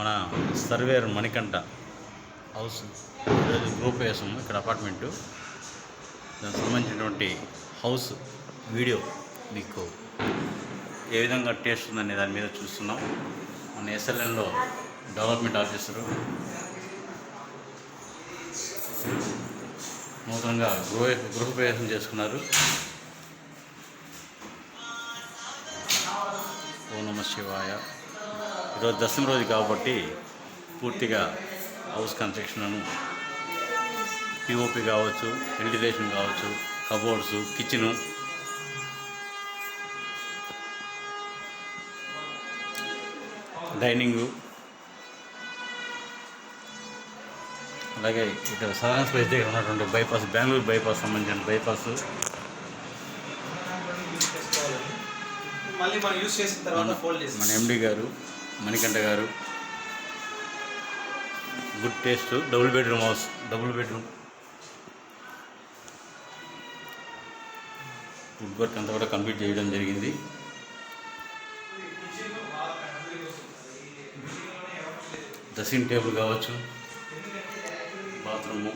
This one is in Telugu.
మన సర్వేర్ మణికంఠ హౌస్ ఈరోజు గ్రూప్ వేసాము. ఇక్కడ అపార్ట్మెంటు, దానికి సంబంధించినటువంటి హౌస్ వీడియో మీకు ఏ విధంగా టేస్ట్ ఉందనే దాని మీద చూస్తున్నాం. మన ఎస్ఎల్ఎన్లో డెవలప్మెంట్ ఆఫీసరు నూతనంగా గృహప్రవేశం చేసుకున్నారు. ఓం నమః శివాయ. ఈరోజు దశమి రోజు కాబట్టి పూర్తిగా హౌస్ కన్స్ట్రక్షన్, పిఓపి కావచ్చు, వెంటిలేషన్ కావచ్చు, కబోర్డ్స్, కిచెను, డైనింగు, అలాగే ఇక్కడ సాధారణ స్పేస్ దగ్గర ఉన్నటువంటి బైపాస్, బెంగళూరు బైపాస్ సంబంధించిన బైపాస్, మళ్ళీ మనం యూస్ చేసిన తర్వాత ఫోల్డ్ చేసి మన ఎండి గారు మణికంఠ గారు good taste double bedroom house, wood work అంతా కూడా కంప్లీట్ చేయడం జరిగింది. డ్రెస్సింగ్ టేబుల్ కావచ్చు, బాత్రూము,